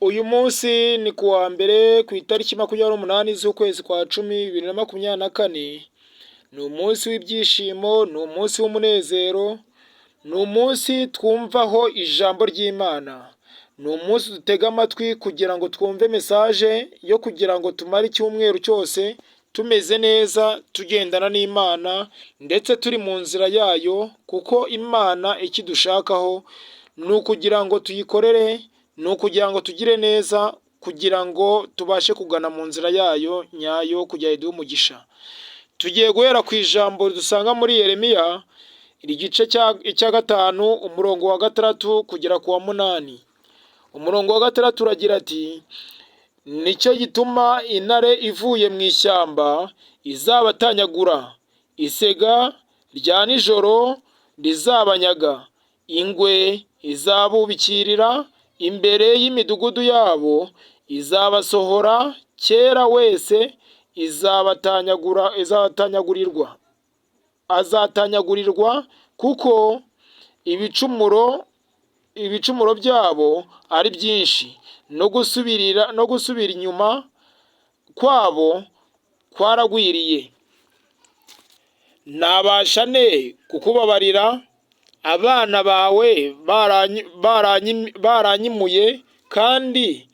Uyu munsi ni kuwa mbere ku itariki 28 z'ukwezi kwa cumi 2024. Ni umunsi w'ibyishimo, ni umunsi w'umunezero, ni umunsi twumvaho ijambo ry'Imana. Ni umunsi dutega amatwi kugira ngo twumve mesaje yo kugira ngo tumare icyumweru cyose tumeze neza, tugendana n'Imana ndetse turi mu nzira yayo, kuko Imana ikidushakaho ni ukugira ngo tuyikorere, ni ukugira ngo tugire neza, kugira ngo tubashe kugana mu nzira yayo nyayo, kugira ngo iduhe umugisha. Tugiye guhera ku ijambo dusanga muri Yeremiya igice cya gatanu umurongo wa 6 kugera ku wa 8. Umurongo wa 6 uragira ati: nicyo gituma intare ivuye mu ishyamba izabatanyagura, isega rya nijoro rizabanyaga, ingwe izabubikirira imbere y'imidugudu yabo, izabasohora kera wese azatanyagurirwa, kuko ibicumuro byabo ari byinshi, no gusubira inyuma kwabo kwaragwiriye. Nabasha ne kukubabarira abana bawe baranyimuye, kandi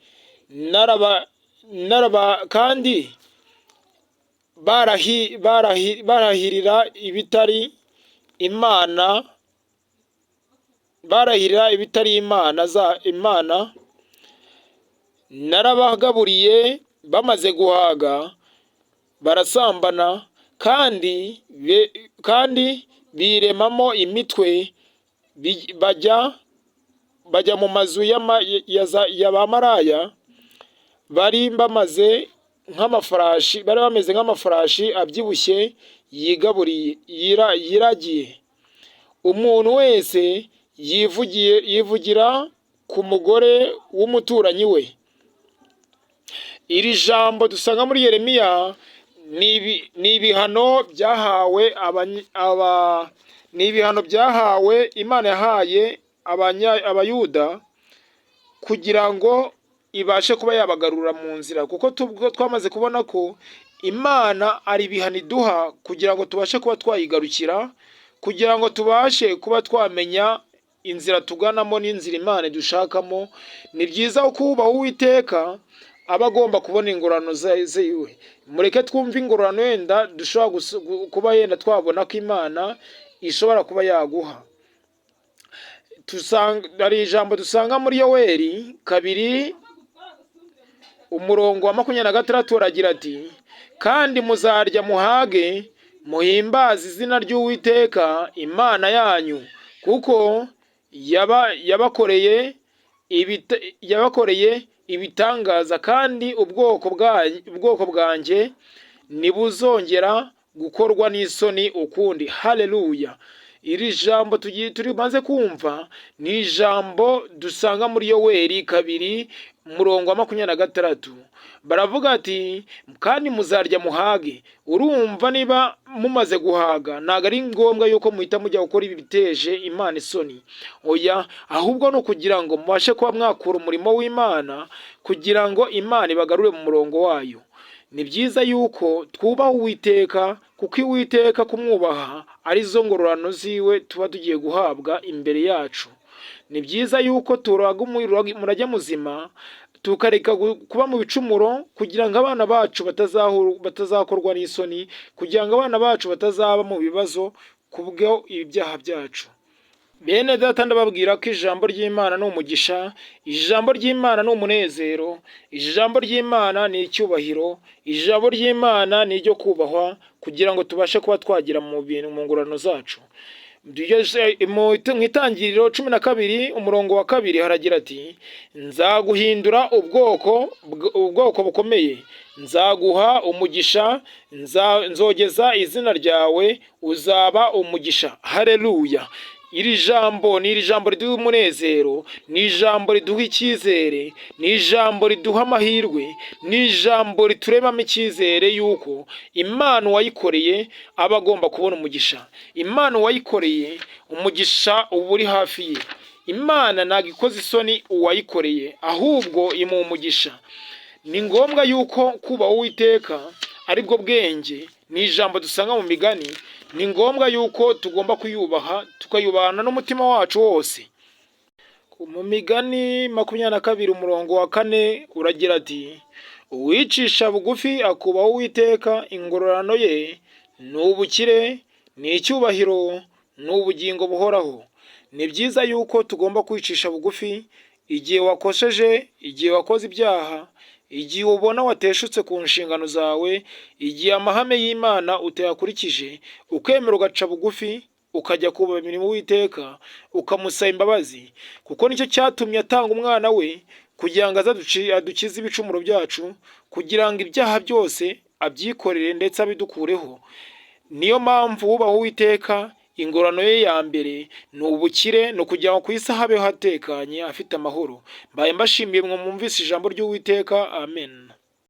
barahirira ibitari imana, narabagaburiye bamaze guhaga, barasambana kandi biremamo imitwe, bajya mu mazu y'abamaraya, bari bameze nk'amafarashi abyibushye yiragiye. Umuntu wese yivugira ku mugore w'umuturanyi we. Iri jambo dusanga muri Yeremiya ni ibihano byahawe Imana yahaye abayuda kugira ngo ibashe kuba yabagarura mu nzira, kuko twamaze kubona ko Imana ari ibihano iduha kugira ngo tubashe kuba twayigarukira, kugira ngo tubashe kuba twamenya inzira tuganamo n'inzira Imana idushakamo. Ni byiza kubaha Uwiteka, aba agomba kubona ingororano ziwe. Mureke twumve ingororano yenda dushobora kuba yenda twabona ko Imana ishobora kuba yaguha. Hari ijambo dusanga muri Yoweli 2 umurongo wa 26 aragira ati: kandi muzarya muhage, muhimbaze izina ry'Uwiteka Imana yanyu, kuko yabakoreye ibitangaza, kandi ubwoko bwanjye ntibuzongera gukorwa n'isoni ukundi. Haleluya! Iri jambo tumaze kumva ni ijambo dusanga muri Yoweli 2 umurongo wa 26. Baravuga ati: kandi muzarya muhage. Urumva niba mumaze guhaga, ntabwo ari ngombwa yuko muhita mujya gukora ibi biteje Imana isoni. Oya, ahubwo ni ukugira ngo mubashe kuba mwakura umurimo w'Imana, kugira ngo Imana ibagarure mu murongo wayo. Ni byiza yuko twubaha Uwiteka, kuko Uwiteka kumwubaha ari zo ngororano ziwe tuba tugiye guhabwa imbere yacu. Ni byiza yuko turaga umurage muzima, tukareka kuba mu bicumuro, kugira ngo abana bacu batazakorwa n'isoni, kugira ngo abana bacu batazaba mu bibazo kubwo ibyaha byacu. Bene data, ndababwira ko ijambo ry'Imana ni umugisha, ijambo ry'Imana ni umunezero, ijambo ry'Imana ni icyubahiro, ijambo ry'Imana ni iryo kubahwa, kugira ngo tubashe kuba twagira mu ngororano zacu. Mu itangiriro 12 umurongo wa 2 haragira ati: nzaguhindura ubwoko bukomeye, nzaguha umugisha, nzogeza izina ryawe, uzaba umugisha. Haleluya! Iri jambo ni ijambo riduha umunezero, ni ijambo riduha icyizere, ni ijambo riduha amahirwe, ni ijambo rituremamo icyizere yuko Imana wayikoreye aba agomba kubona umugisha. Imana wayikoreye umugisha uba uri hafi ye. Imana ntabwo ikoze isoni uwayikoreye, ahubwo imuha umugisha. Ni ngombwa yuko kubaha Uwiteka aribwo bwenge, ni ijambo dusanga mu migani. Ni ngombwa yuko tugomba kuyubaha, tukayubahana n'umutima wacu wose. Mu migani 22 umurongo wa 4 uragira ati, uwicisha bugufi akubaha Uwiteka, ingororano ye ni ubukire, ni icyubahiro, ni ubugingo buhoraho. Ni byiza yuko tugomba kwicisha bugufi igihe wakosheje, igihe wakoze ibyaha, igihe ubona wateshutse ku nshingano zawe, igihe amahame y'Imana utayakurikije, ukemera ugaca bugufi, ukajya kubaha imirimo Uwiteka, ukamusaba imbabazi, kuko nicyo cyatumye atanga umwana we kugira ngo adukize ibicumuro byacu, kugira ngo ibyaha byose abyikorere ndetse abidukureho. Niyo mpamvu wubaha Uwiteka, ingororano ye ya mbere ni ubukire, ni ukugira ngo ku isi habe hatekanye, afite amahoro. Mbaye mbashimiye mwe mwumvise ijambo ry'Uwiteka. Amen.